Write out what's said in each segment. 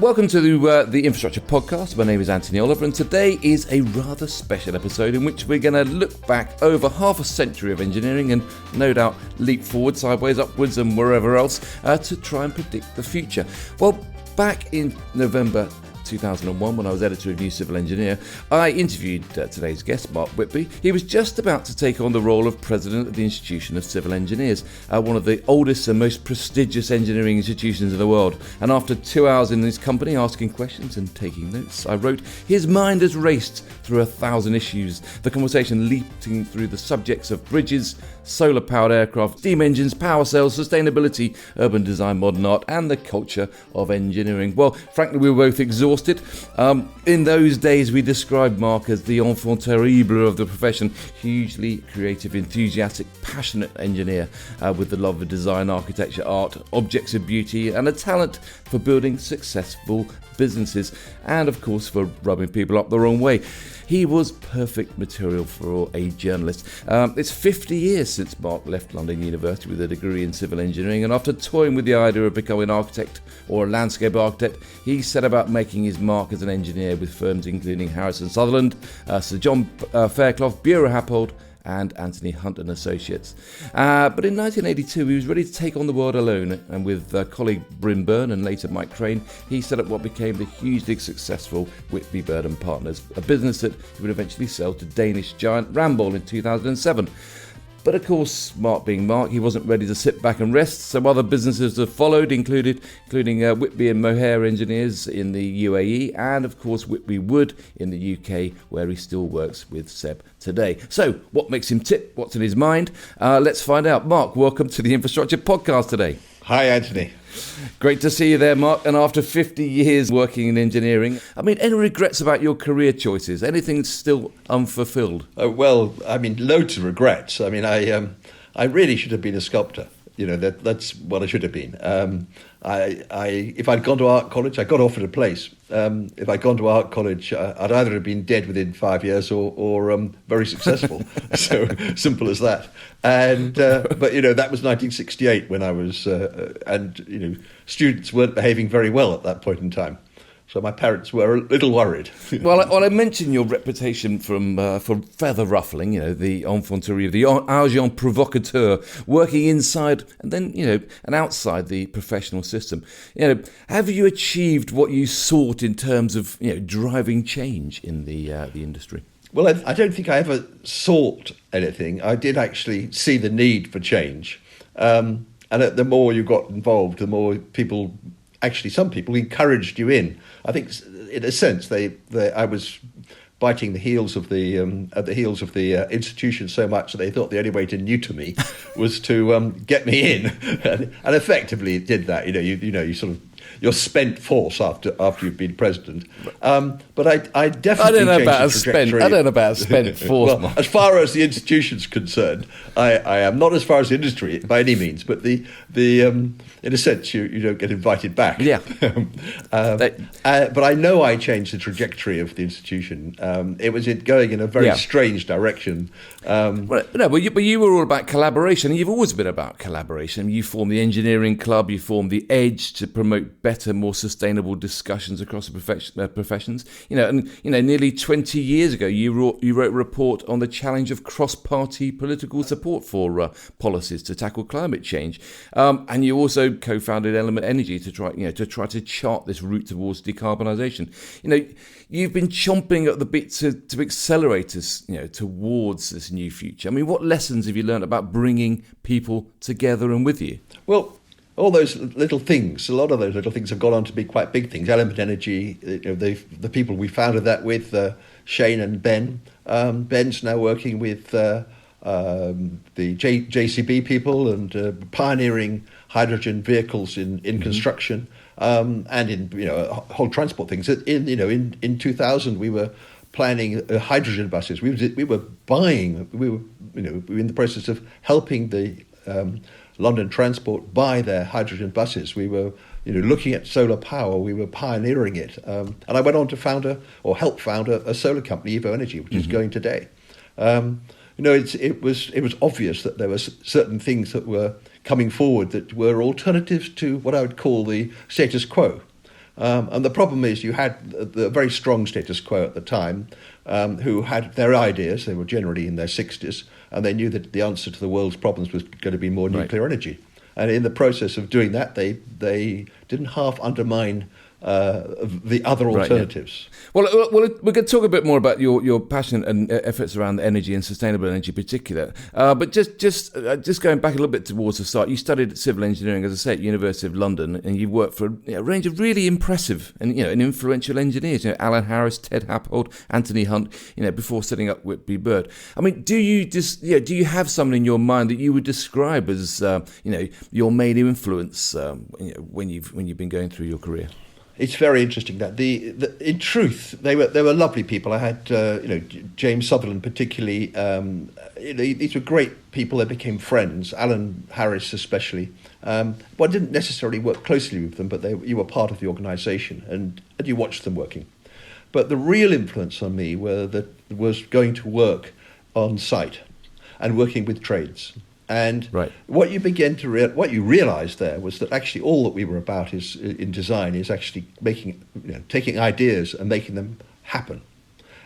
Welcome to the Infrastructure Podcast. My name is Anthony Oliver, and today is a rather special episode in which we're going to look back over half a century of engineering and no doubt leap forward, sideways, upwards and wherever else to try and predict the future. Well, back in November 2001, when I was editor of New Civil Engineer, I interviewed today's guest, Mark Whitby. He was just about to take on the role of president of the Institution of Civil Engineers, one of the oldest and most prestigious engineering institutions in the world. And after 2 hours in his company asking questions and taking notes, I wrote, his mind has raced through 1,000 issues, the conversation leaping through the subjects of bridges, solar-powered aircraft, steam engines, power cells, sustainability, urban design, modern art, and the culture of engineering. Well, frankly, we were both exhausted. In those days, we described Mark as the enfant terrible of the profession, hugely creative, enthusiastic, passionate engineer with the love of design, architecture, art, objects of beauty, and a talent for building successful businesses, and of course for rubbing people up the wrong way. He was perfect material for a journalist. It's 50 years since Mark left London University with a degree in civil engineering, and after toying with the idea of becoming an architect or a landscape architect, he set about making his mark as an engineer with firms including Harrison Sutherland, Sir John Fairclough, Bureau Happold, and Anthony Hunt and Associates. But in 1982, he was ready to take on the world alone, and with colleague Bryn Byrne and later Mike Crane, he set up what became the hugely successful Whitby Bird and Partners, a business that he would eventually sell to Danish giant Ramboll in 2007. But of course, Mark being Mark, he wasn't ready to sit back and rest. Some other businesses have followed, including Whitby and Mohair Engineers in the UAE, and of course Whitby Wood in the UK, where he still works with Seb today. So, what makes him tick? What's in his mind? Let's find out. Mark, welcome to the Infrastructure Podcast today. Hi, Anthony. Great to see you there, Mark. And after 50 years working in engineering, any regrets about your career choices? Anything still unfulfilled? Loads of regrets. I really should have been a sculptor. That's what I should have been. If I'd gone to art college, I got offered a place. If I'd gone to art college, I'd either have been dead within 5 years or very successful. So simple as that. And but that was 1968 when I was, students weren't behaving very well at that point in time. So my parents were a little worried. Well, I mentioned your reputation for feather ruffling, the enfant terrible, the agent provocateur, working inside and then, and outside the professional system. Have you achieved what you sought in terms of, driving change in the industry? Well, I don't think I ever sought anything. I did actually see the need for change. And the more you got involved, the more people... Actually, some people encouraged you in. I think, in a sense, I was biting the heels of the institution so much that they thought the only way to neuter me was to get me in, and effectively it did that. You sort of. You're spent force after you've been president. But I definitely changed the trajectory. I don't know about spent force. Well, as far as the institution's concerned, I am not as far as the industry by any means. But the in a sense, you don't get invited back. Yeah. But I know I changed the trajectory of the institution. It was going in a very strange direction. But you were all about collaboration. You've always been about collaboration. You formed the engineering club. You formed the Edge to promote better, more sustainable discussions across the professions. Nearly 20 years ago, you wrote a report on the challenge of cross-party political support for policies to tackle climate change, and you also co-founded Element Energy to try to chart this route towards decarbonisation. You've been chomping at the bit to accelerate us, towards this new future. What lessons have you learned about bringing people together and with you? Well, all those little things, a lot of those little things have gone on to be quite big things. Element Energy, the people we founded that with, Shane and Ben. Ben's now working with the JCB people and pioneering hydrogen vehicles in construction and in whole transport things. In 2000 we were planning hydrogen buses. We were in the process of helping the London Transport buy their hydrogen buses. We were looking at solar power. We were pioneering it. And I went on to help found a solar company, Evo Energy, which is going today. It was obvious that there were certain things that were coming forward that were alternatives to what I would call the status quo. And the problem is you had the very strong status quo at the time, who had their ideas. They were generally in their 60s, and they knew that the answer to the world's problems was going to be more nuclear energy. And in the process of doing that, they didn't half undermine the other alternatives. Well, we're going to talk a bit more about your passion and efforts around energy and sustainable energy in particular. But just going back a little bit towards the start, you studied civil engineering, as I say, at University of London, and you worked for a range of really impressive and influential engineers. Alan Harris, Ted Happold, Anthony Hunt. Before setting up Whitby Bird. I mean, do you have someone in your mind that you would describe as your main influence when you've been going through your career? It's very interesting that in truth they were lovely people. I had James Sutherland particularly. These were great people. They became friends. Alan Harris especially. Well, I didn't necessarily work closely with them, but you were part of the organisation and you watched them working. But the real influence on me was going to work on site and working with trades. And what you begin to what you realised there was that actually all that we were about in design is actually taking ideas and making them happen.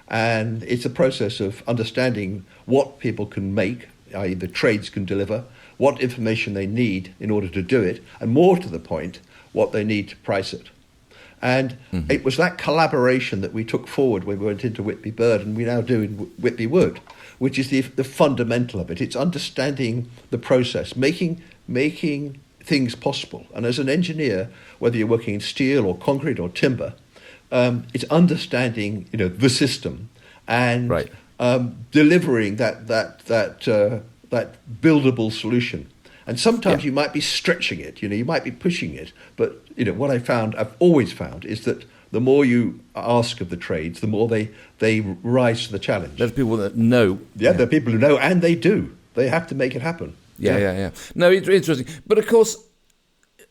And it's a process of understanding what people can make, i.e. the trades can deliver, what information they need in order to do it, and more to the point, what they need to price it. And it was that collaboration that we took forward when we went into Whitby Bird, and we now do in Whitby Wood, which is the fundamental of it. It's understanding the process, making things possible. And as an engineer, whether you're working in steel or concrete or timber, it's understanding the system and delivering that buildable solution. And sometimes you might be stretching it, you might be pushing it, but what I've always found is that the more you ask of the trades, the more they rise to the challenge. There's people that know. Yeah, there are people who know, and they do. They have to make it happen. Yeah. No, it's interesting. But of course,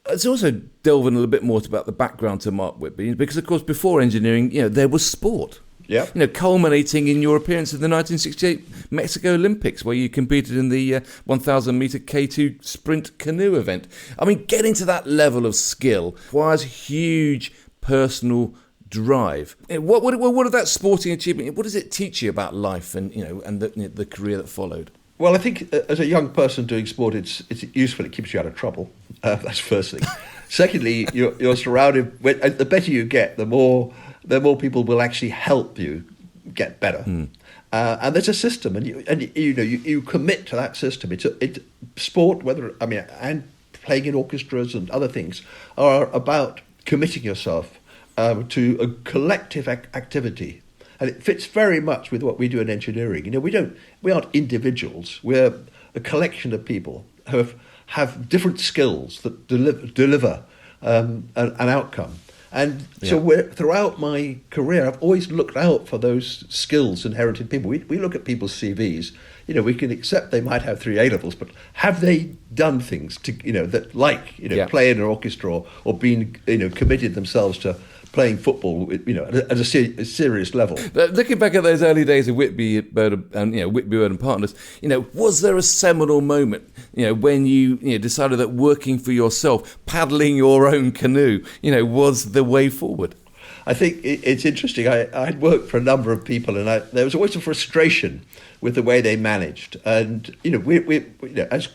it's also delving a little bit more about the background to Mark Whitby, because of course before engineering, there was sport. Yeah. Culminating in your appearance at the 1968 Mexico Olympics, where you competed in the 1,000-metre K2 sprint canoe event. I mean, getting to that level of skill requires huge personal drive. What of that sporting achievement? What does it teach you about life and the career that followed? Well, I think as a young person doing sport, it's useful. It keeps you out of trouble. That's first thing. Secondly, you're surrounded. The better you get, the more people will actually help you get better. And there's a system, and you commit to that system. It's sport, and playing in orchestras and other things are about committing yourself to a collective activity, and it fits very much with what we do in engineering. We aren't individuals. We're a collection of people who have different skills that deliver an outcome. And so throughout my career, I've always looked out for those skills inherent in people. We look at people's CVs. We can accept they might have 3 A-levels, but have they done things to play in an orchestra or been committed themselves to playing football at a serious level? Looking back at those early days of Whitby Bird and Whitby Bird and Partners, was there a seminal moment when you decided that working for yourself, paddling your own canoe, was the way forward? I think it's interesting. I'd worked for a number of people, and there was always a frustration with the way they managed. And we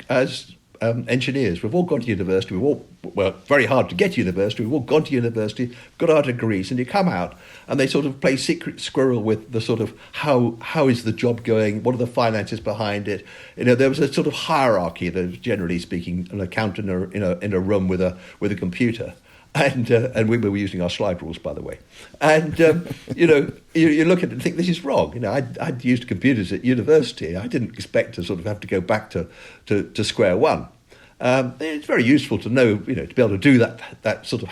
as engineers, we've all gone to university. We've all worked very hard to get to university. We've all gone to university, got our degrees, and you come out, and they sort of play secret squirrel with the sort of how is the job going? What are the finances behind it? There was a sort of hierarchy. That generally speaking, an accountant in a room with a computer. And we were using our slide rules, by the way. And, you look at it and think, this is wrong. I'd used computers at university. I didn't expect to sort of have to go back to square one. It's very useful to know, to be able to do that sort of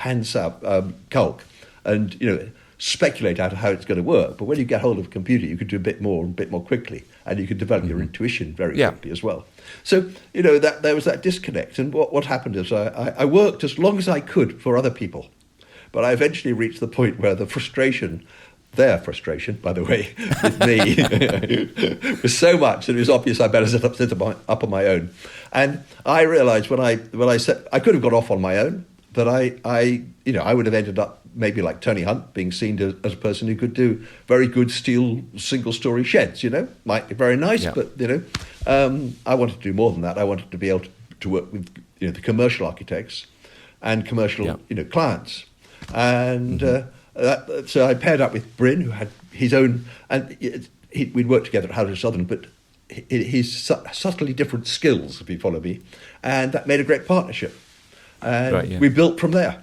calc and, speculate out how it's going to work. But when you get hold of a computer, you could do a bit more quickly, and you could develop your intuition very quickly as well. So, that there was that disconnect. And what happened is I worked as long as I could for other people. But I eventually reached the point where their frustration, by the way, with me, was so much that it was obvious I better set up on my own. And I realised when I said I could have got off on my own, but I would have ended up maybe like Tony Hunt being seen as a person who could do very good steel single-story sheds. Might be very nice, but I wanted to do more than that. I wanted to be able to work with the commercial architects and commercial clients, and so I paired up with Bryn, who had his own, and we'd worked together at Howard Sutherland, but his subtly different skills, if you follow me, and that made a great partnership. And we built from there.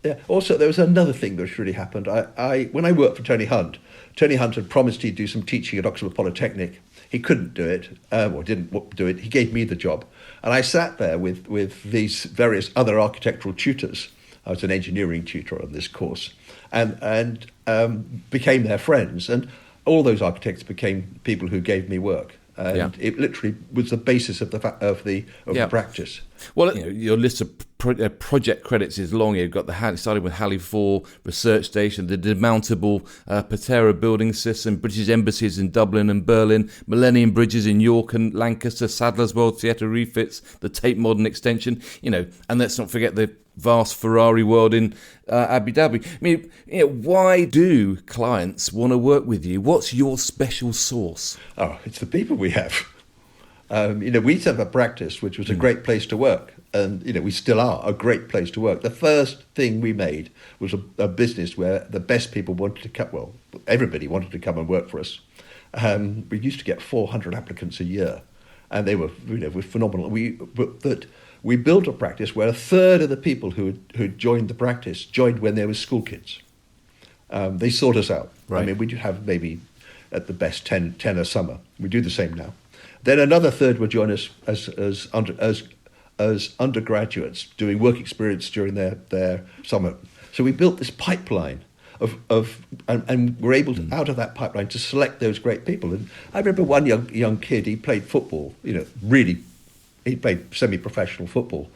Yeah. Also, there was another thing that really happened. When I worked for Tony Hunt had promised he'd do some teaching at Oxford Polytechnic. He couldn't do it, or didn't do it. He gave me the job. And I sat there with these various other architectural tutors. I was an engineering tutor on this course, and became their friends. And all those architects became people who gave me work. And it literally was the basis of the practice. Well, your list of project credits is long. You've got starting with Halley 4 Research Station, the demountable Patera building system, British embassies in Dublin and Berlin, Millennium Bridges in York and Lancaster, Sadler's World Theatre refits, the Tate Modern extension, and let's not forget the vast Ferrari world in Abu Dhabi. I mean, why do clients want to work with you? What's your special sauce? Oh, it's the people we have. We set up a practice which was a great place to work, and we still are a great place to work. The first thing we made was a business where the best people wanted to come. Well, everybody wanted to come and work for us. We used to get 400 applicants a year, and they were phenomenal. We built a practice where a third of the people who joined the practice joined when they were school kids. They sought us out. Right. I mean, we'd have maybe at the best 10 a summer. We do the same now. Then another third would join us as undergraduates doing work experience during their summer. So we built this pipeline and we're able to, out of that pipeline, to select those great people. And I remember one young kid, he played football, he played semi-professional football.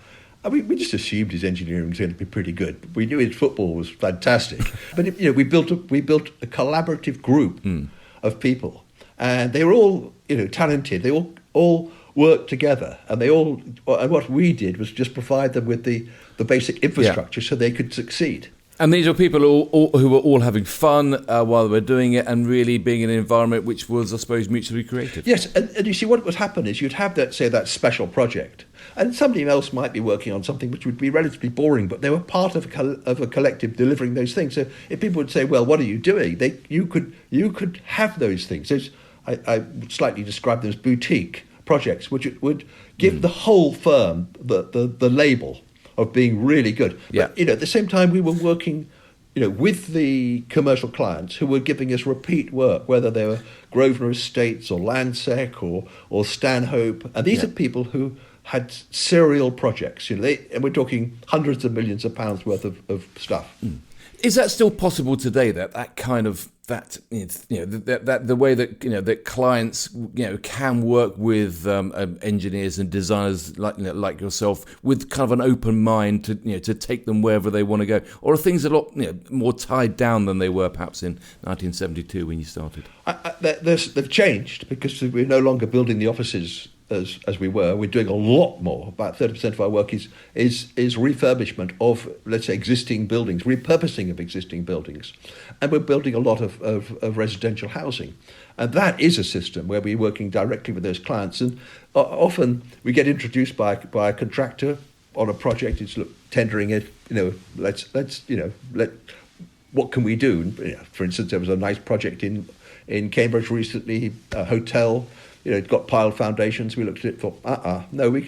And we just assumed his engineering was going to be pretty good. We knew his football was fantastic. But we built a collaborative group of people, and they were all talented. They all worked together, and what we did was just provide them with the basic infrastructure so they could succeed. And these are people who were all having fun while they were doing it, and really being in an environment which was, I suppose, mutually creative. Yes, and you see, what would happen is you'd have that special project, and somebody else might be working on something which would be relatively boring, but they were part of a collective delivering those things. So if people would say, "Well, what are you doing?" You could have those things. I would slightly describe them as boutique projects, which would give the whole firm the label of being really good. Yeah. But, at the same time, we were working, with the commercial clients who were giving us repeat work, whether they were Grosvenor Estates or Landsec or Stanhope. And these are people who had serial projects. And we're talking hundreds of millions of pounds worth of stuff. Is that still possible today? That kind of that the way that that clients can work with engineers and designers like yourself with kind of an open mind to take them wherever they want to go, or are things a lot more tied down than they were perhaps in 1972 when you started? They've changed because we're no longer building the offices as we were. We're doing a lot more. About 30% of our work is refurbishment of, let's say, existing buildings, repurposing of existing buildings. And we're building a lot of residential housing. And that is a system where we're working directly with those clients. And often we get introduced by a contractor on a project. It's tendering it, what can we do? For instance, there was a nice project in Cambridge recently, a hotel. It got piled foundations. We looked at it and thought, no, we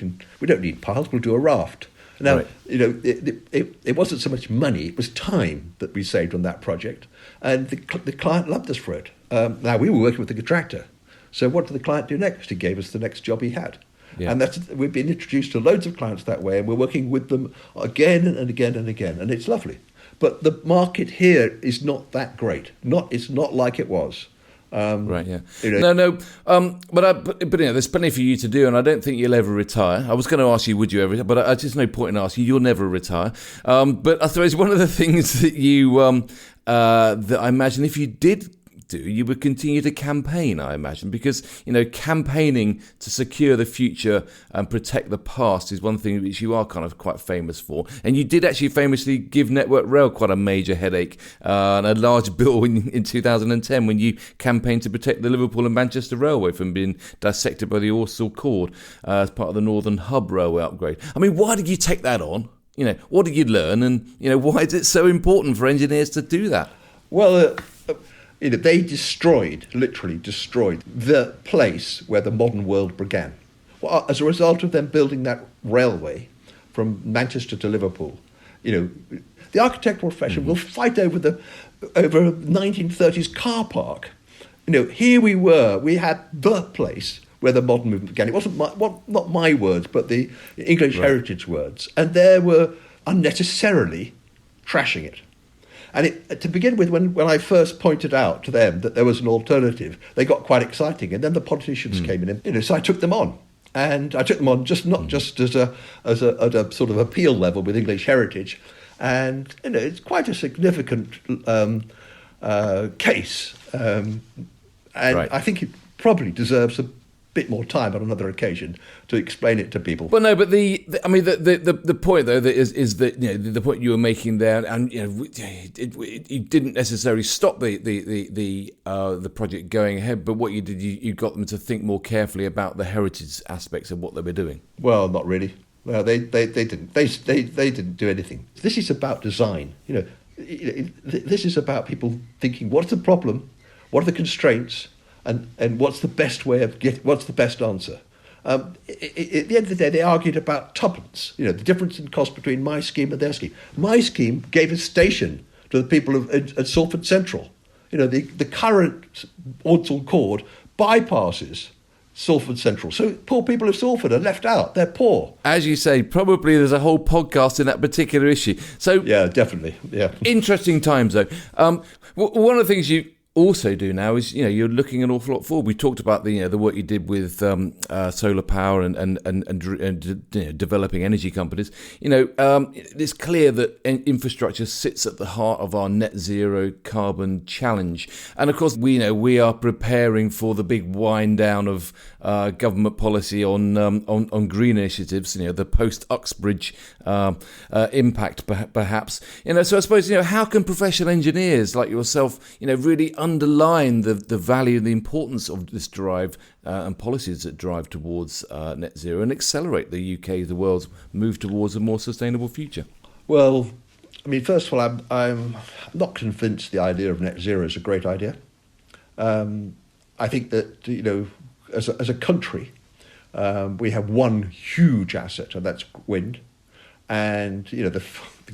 don't need piles. We'll do a raft. Now, right. It wasn't so much money; it was time that we saved on that project, and the client loved us for it. Now we were working with the contractor, so what did the client do next? He gave us the next job he had, and we've been introduced to loads of clients that way, and we're working with them again and again and again, and it's lovely. But the market here is not that great. It's not like it was. Right, yeah. But there's plenty for you to do, and I don't think you'll ever retire. I was going to ask you, would you ever? But there's just no point in asking you. You'll never retire. But I suppose one of the things that you that I imagine if you did do, you would continue to campaign, I imagine, because, campaigning to secure the future and protect the past is one thing which you are kind of quite famous for. And you did actually famously give Network Rail quite a major headache and a large bill in 2010 when you campaigned to protect the Liverpool and Manchester Railway from being dissected by the Orsil cord as part of the Northern Hub Railway upgrade. I mean, why did you take that on? What did you learn? And, why is it so important for engineers to do that? Well, they literally destroyed the place where the modern world began. Well, as a result of them building that railway from Manchester to Liverpool, the architectural profession will fight over a 1930s car park. Here we had the place where the modern movement began. It wasn't not my words, but the English heritage words. And they were unnecessarily trashing it. And to begin with, when I first pointed out to them that there was an alternative, they got quite exciting. And then the politicians came in, and so I took them on. And I took them on not just at a sort of appeal level with English heritage. And it's quite a significant case. And I think it probably deserves a bit more time on another occasion to explain it to people. Well, no, but the point though that is that the point you were making there, and it didn't necessarily stop the project going ahead, but what you did, you got them to think more carefully about the heritage aspects of what they were doing. Well, not really. Well, they didn't. They didn't do anything. This is about design. This is about people thinking, what's the problem, what are the constraints, and what's the best way of what's the best answer. At the end of the day, they argued about tuppence. The difference in cost between my scheme and their scheme. My scheme gave a station to the people at Salford Central. The current Orsil cord bypasses Salford Central. So poor people of Salford are left out. They're poor. As you say, probably there's a whole podcast in that particular issue. So yeah, definitely. Yeah. Interesting times, though. One of the things you also do now is you're looking an awful lot forward. We talked about the work you did with solar power and developing energy companies. It's clear that infrastructure sits at the heart of our net zero carbon challenge, and of course we are preparing for the big wind down of government policy on green initiatives. The post Uxbridge impact perhaps. So I suppose how can professional engineers like yourself really underline the value and the importance of this drive and policies that drive towards net zero and accelerate the UK, the world's move towards a more sustainable future? Well, I mean, first of all, I'm not convinced the idea of net zero is a great idea. I think that, as a country, we have one huge asset, and that's wind. And the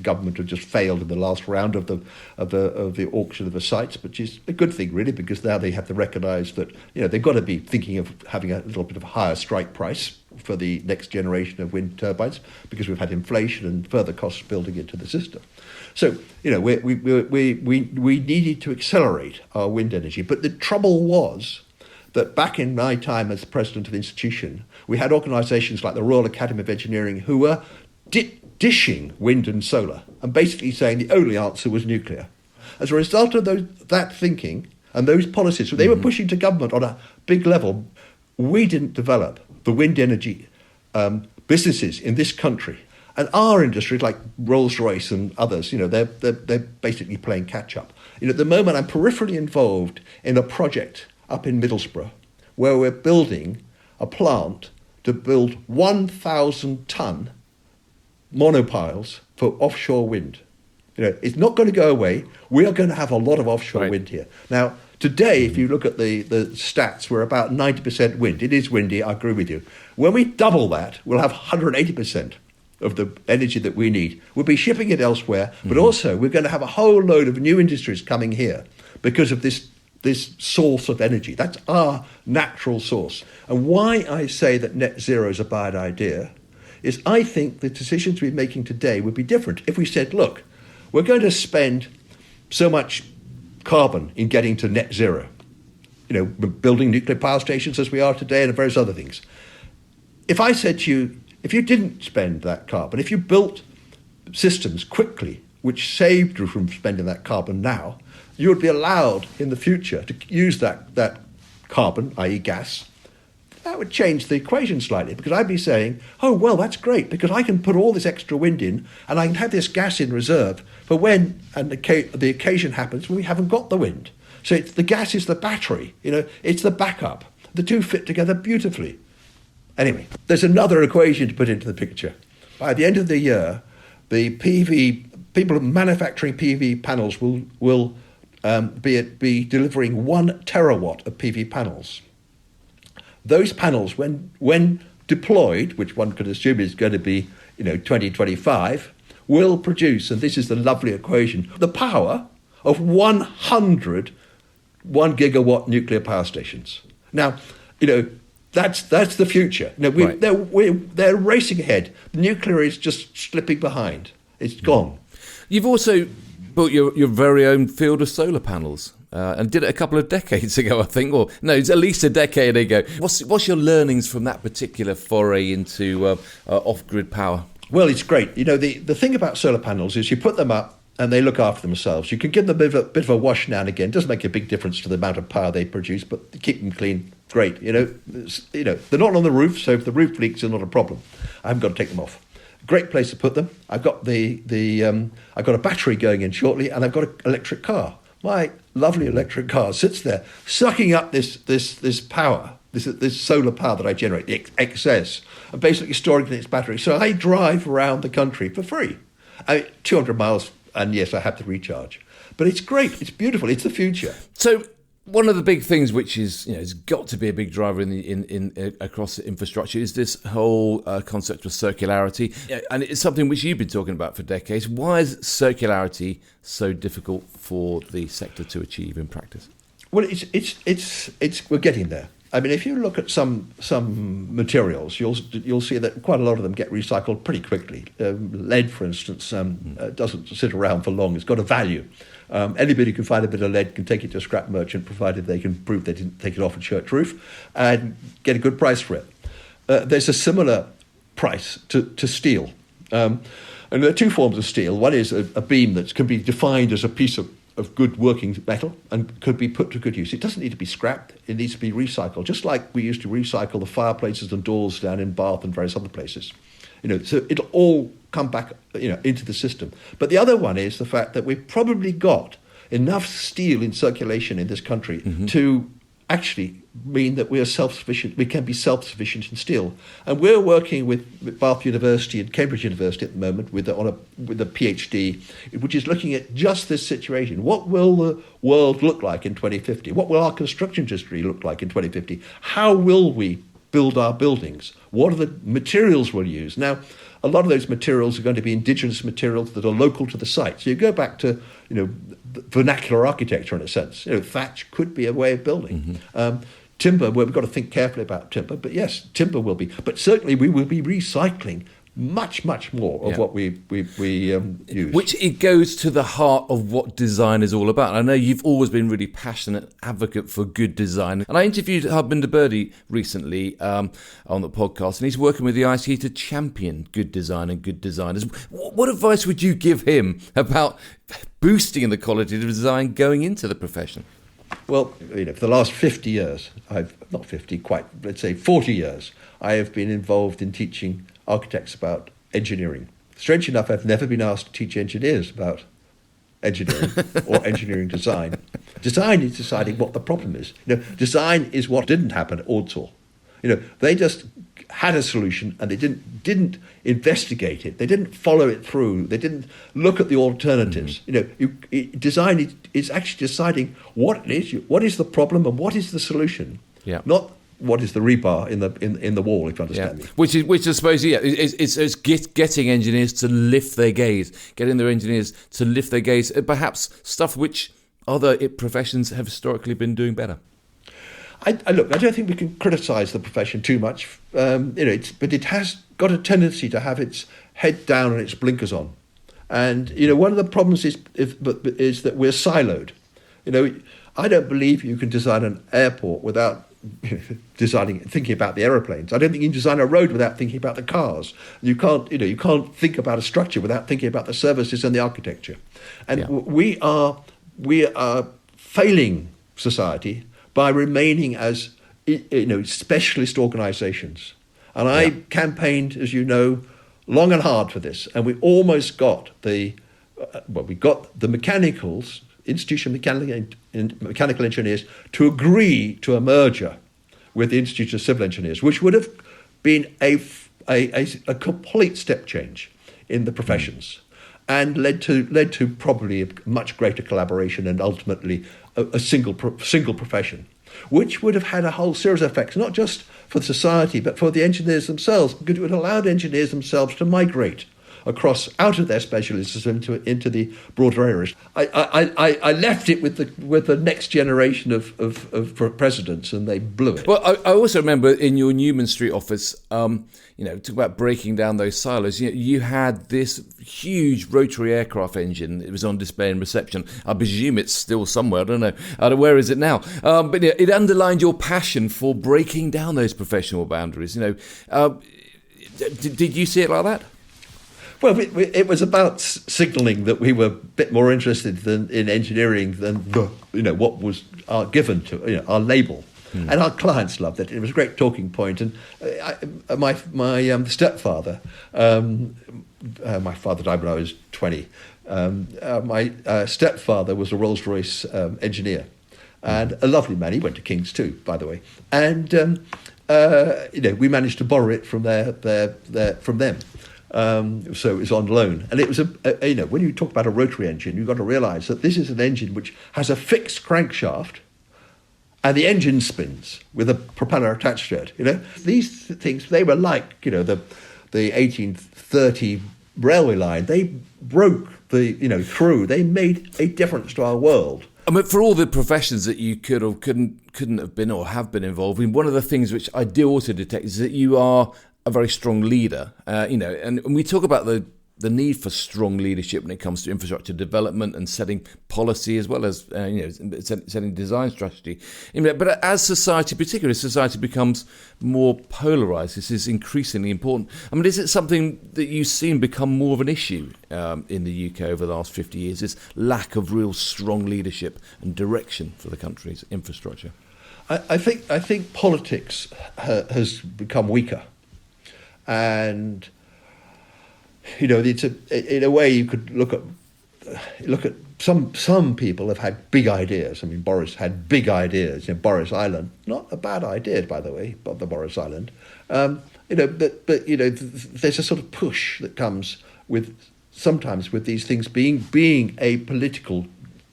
government have just failed in the last round of the auction of the sites, which is a good thing really, because now they have to recognise that they've got to be thinking of having a little bit of a higher strike price for the next generation of wind turbines, because we've had inflation and further costs building into the system. So we needed to accelerate our wind energy, but the trouble was that back in my time as president of the institution, we had organisations like the Royal Academy of Engineering who were dishing wind and solar and basically saying the only answer was nuclear. As a result of that thinking and those policies, they were pushing to government on a big level. We didn't develop the wind energy businesses in this country. And our industries, like Rolls-Royce and others, they're basically playing catch-up. At the moment, I'm peripherally involved in a project up in Middlesbrough where we're building a plant to build 1,000-ton monopiles for offshore wind. It's not going to go away. We are going to have a lot of offshore wind here. Now, today, if you look at the stats, we're about 90% wind. It is windy, I agree with you. When we double that, we'll have 180% of the energy that we need. We'll be shipping it elsewhere, but also we're going to have a whole load of new industries coming here because of this source of energy. That's our natural source. And why I say that net zero is a bad idea is I think the decisions we're making today would be different if we said, look, we're going to spend so much carbon in getting to net zero, we're building nuclear power stations as we are today and various other things. If I said to you, if you didn't spend that carbon, if you built systems quickly which saved you from spending that carbon now, you would be allowed in the future to use that carbon, i.e. gas. That would change the equation slightly, because I'd be saying, oh, well, that's great, because I can put all this extra wind in and I can have this gas in reserve for when and the occasion happens when we haven't got the wind. So the gas is the battery, it's the backup. The two fit together beautifully. Anyway, there's another equation to put into the picture. By the end of the year, the people manufacturing PV panels will be delivering 1 terawatt of PV panels. Those panels, when deployed, which one could assume is going to be 2025, will produce, and this is the lovely equation, the power of 100 1 gigawatt nuclear power stations. Now, that's the future. Right. They're racing ahead. Nuclear is just slipping behind. It's gone. You've also built your very own field of solar panels. And did it a couple of decades ago, I think. Or no, it's at least a decade ago. What's your learnings from that particular foray into off-grid power? Well, it's great. The thing about solar panels is you put them up and they look after themselves. You can give them a bit of a wash now and again. It doesn't make a big difference to the amount of power they produce, but keep them clean, great. They're not on the roof, so if the roof leaks, it's not a problem. I haven't got to take them off. Great place to put them. I've got I've got a battery going in shortly, and I've got an electric car. My lovely electric car sits there, sucking up this power, this solar power that I generate, the excess, and basically storing it in its battery. So I drive around the country for free. 200 miles, and yes, I have to recharge. But it's great. It's beautiful. It's the future. So one of the big things, which is has got to be a big driver in across the infrastructure, is this whole concept of circularity, and it's something which you've been talking about for decades. Why is circularity so difficult for the sector to achieve in practice? Well, it's we're getting there. I mean, if you look at some materials, you'll see that quite a lot of them get recycled pretty quickly. Lead, for instance, doesn't sit around for long. It's got a value. Anybody who can find a bit of lead can take it to a scrap merchant, provided they can prove they didn't take it off a church roof, and get a good price for it. There's a similar price to steel. And there are two forms of steel. One is a beam that can be defined as a piece of good working metal and could be put to good use. It doesn't need to be scrapped. It needs to be recycled, just like we used to recycle the fireplaces and doors down in Bath and various other places. So it'll all come back, into the system. But the other one is the fact that we've probably got enough steel in circulation in this country to actually mean that we are self-sufficient. We can be self-sufficient in steel. And we're working with Bath University and Cambridge University at the moment with a PhD, which is looking at just this situation. What will the world look like in 2050? What will our construction industry look like in 2050? How will we build our buildings? What are the materials we'll use? Now, a lot of those materials are going to be indigenous materials that are local to the site. So you go back to, vernacular architecture in a sense. Thatch could be a way of building. Timber, well, we've got to think carefully about timber, but yes, timber will be. But certainly we will be recycling much, much more of what we use. Which it goes to the heart of what design is all about. I know you've always been really passionate advocate for good design. And I interviewed Harbinder Birdie recently on the podcast, and he's working with the ICE to champion good design and good designers. What advice would you give him about boosting the quality of design going into the profession? Well, for the last 50 years, let's say 40 years, I have been involved in teaching architects about engineering. Strange enough, I've never been asked to teach engineers about engineering or engineering design. Design is deciding what the problem is. Design is what didn't happen at Ordsall. They just had a solution and they didn't investigate it. They didn't follow it through. They didn't look at the alternatives. Design is actually deciding what is the problem and what is the solution. Yeah. Not what is the rebar in the wall, if you understand me. Which I suppose, it's getting engineers to lift their gaze, getting their engineers to lift their gaze, perhaps stuff which other professions have historically been doing better. I don't think we can criticise the profession too much, but it has got a tendency to have its head down and its blinkers on. And, one of the problems is that we're siloed. I don't believe you can design an airport without thinking about the aeroplanes. I don't think you can design a road without thinking about the cars. You can't think about a structure without thinking about the services and the architecture. And we are failing society by remaining as specialist organisations. And I campaigned, as you know, long and hard for this, and we almost got the mechanicals, Institution of Mechanical Engineers, to agree to a merger with the Institute of Civil Engineers, which would have been a complete step change in the professions, and led to probably a much greater collaboration and ultimately a single profession, which would have had a whole series of effects, not just for society, but for the engineers themselves, because it would have allowed engineers themselves to migrate out of their specialism into the broader areas. I left it with the next generation of presidents, and they blew it. Well, I also remember in your Newman Street office, talk about breaking down those silos. You had this huge rotary aircraft engine. It was on display in reception. I presume it's still somewhere. I don't know. Where is it now? But it underlined your passion for breaking down those professional boundaries. Did you see it like that? Well, it was about signalling that we were a bit more interested in engineering than what was given to our label. And our clients loved it. It was a great talking point. And my stepfather, my father died when I was 20. My stepfather was a Rolls-Royce engineer, and a lovely man. He went to King's too, by the way. And we managed to borrow it from from them. So it was on loan, and it was when you talk about a rotary engine, you've got to realise that this is an engine which has a fixed crankshaft, and the engine spins with a propeller attached to it. These things, they were like the 1830 railway line. They broke through. They made a difference to our world. I mean, for all the professions that you could or couldn't have been or have been involved in, one of the things which I do also detect is that you are a very strong leader, and we talk about the need for strong leadership when it comes to infrastructure development and setting policy, as well as setting design strategy. But as society, particularly as society becomes more polarised, this is increasingly important. I mean, is it something that you've seen become more of an issue in the UK over the last 50 years? This lack of real strong leadership and direction for the country's infrastructure. I think politics has become weaker. And it's in a way you could look at some people have had big ideas. I mean, Boris had big ideas. Boris Island, not a bad idea, by the way, but the Boris Island. But there's a sort of push that comes sometimes with these things being a political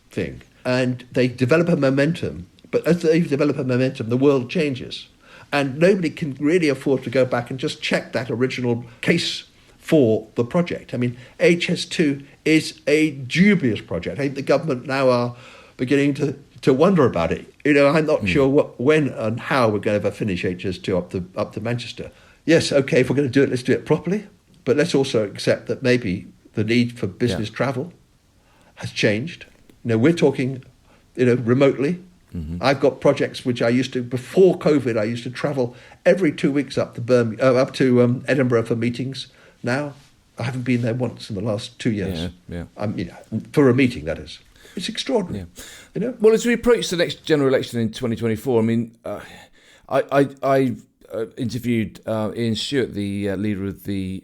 thing, and they develop a momentum. But as they develop a momentum, the world changes. And nobody can really afford to go back and just check that original case for the project. I mean, HS2 is a dubious project. I think the government now are beginning to wonder about it. I'm not sure when and how we're going to ever finish HS2 up to Manchester. Yes, okay, if we're going to do it, let's do it properly. But let's also accept that maybe the need for business travel has changed. We're talking, remotely. Mm-hmm. I've got projects which before COVID, I used to travel every 2 weeks up to Edinburgh for meetings. Now, I haven't been there once in the last 2 years. Yeah. For a meeting, that is. It's extraordinary. Yeah. Well, as we approach the next general election in 2024, I mean, I interviewed Ian Stewart, the leader of the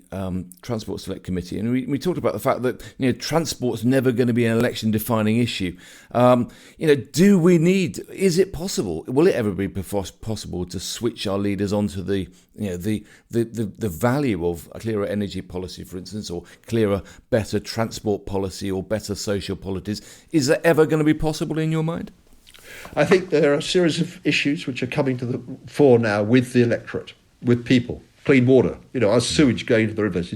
Transport Select Committee, and we talked about the fact that transport's never going to be an election-defining issue. Is it possible? Will it ever be possible to switch our leaders onto the value of a clearer energy policy, for instance, or clearer, better transport policy, or better social policies? Is that ever going to be possible in your mind? I think there are a series of issues which are coming to the fore now with the electorate, with people. Clean water, our sewage going to the rivers.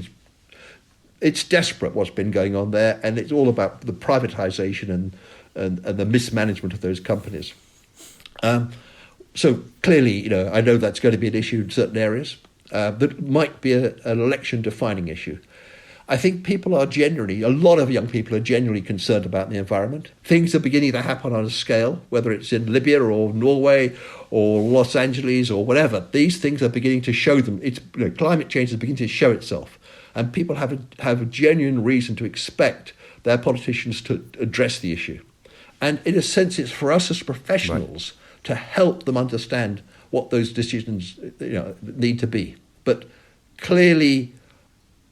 It's desperate what's been going on there, and it's all about the privatisation and the mismanagement of those companies. So clearly, I know that's going to be an issue in certain areas. That might be an election-defining issue. I think people are a lot of young people are genuinely concerned about the environment. Things are beginning to happen on a scale, whether it's in Libya or Norway or Los Angeles or whatever. These things are beginning to show them. Climate change is beginning to show itself. And people have a genuine reason to expect their politicians to address the issue. And in a sense, it's for us as professionals to help them understand what those decisions need to be. But clearly,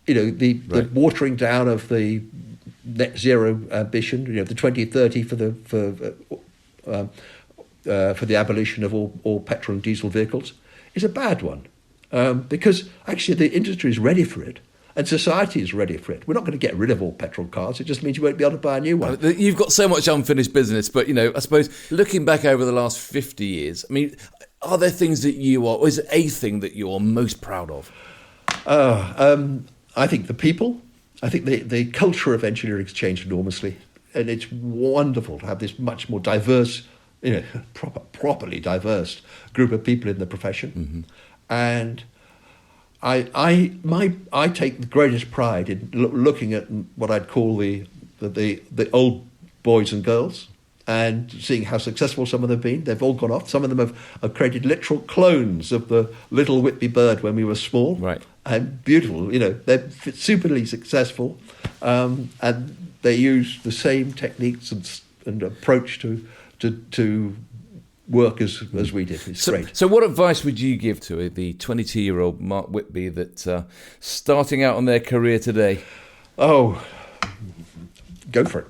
the watering down of the net zero ambition, the 2030 for the abolition of all petrol and diesel vehicles, is a bad one, because actually the industry is ready for it. And society is ready for it. We're not going to get rid of all petrol cars. It just means you won't be able to buy a new one. You've got so much unfinished business, but, I suppose looking back over the last 50 years, are there things that or is it a thing that you're most proud of? I think the people. I think the culture of engineering has changed enormously. And it's wonderful to have this much more diverse, properly diverse group of people in the profession. Mm-hmm. And I take the greatest pride in looking at what I'd call the old boys and girls and seeing how successful some of them have been. They've all gone off. Some of them have created literal clones of the little Whitby bird when we were small. Right. And beautiful. They're superly successful, and they use the same techniques and approach to work as we did. It's great. So what advice would you give to the 22-year-old Mark Whitby that's starting out on their career today? Oh, go for it.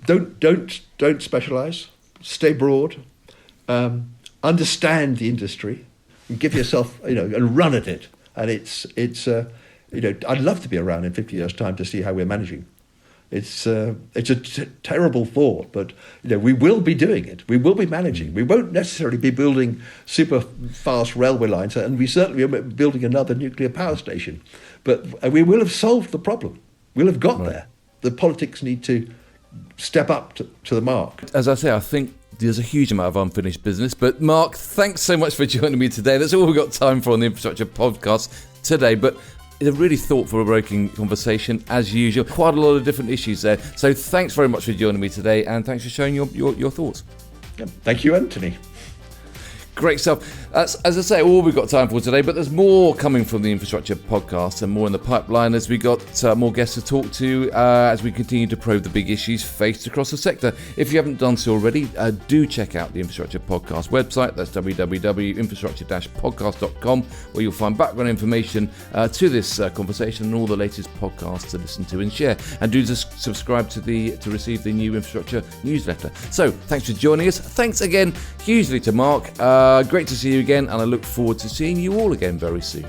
Don't specialise. Stay broad. Understand the industry, and give yourself and run at it. And it's I'd love to be around in 50 years' time to see how we're managing. It's a terrible thought, but we will be doing it. We will be managing. We won't necessarily be building super fast railway lines, and we certainly won't be building another nuclear power station. But we will have solved the problem. We'll have got there. The politics need to step up to the mark. As I say, I think there's a huge amount of unfinished business. But Mark, thanks so much for joining me today. That's all we've got time for on the Infrastructure Podcast today. But it's a really thought-provoking conversation, as usual. Quite a lot of different issues there. So thanks very much for joining me today, and thanks for sharing your thoughts. Yeah, thank you, Anthony. Great stuff. That's, as I say, all we've got time for today, but there's more coming from the Infrastructure Podcast and more in the pipeline as we got more guests to talk to as we continue to probe the big issues faced across the sector. If you haven't done so already, do check out the Infrastructure Podcast website. That's www.infrastructure-podcast.com, where you'll find background information to this conversation and all the latest podcasts to listen to and share. And do just subscribe to receive the new Infrastructure newsletter. So thanks for joining us. Thanks again hugely to Mark. Great to see you again, and I look forward to seeing you all again very soon.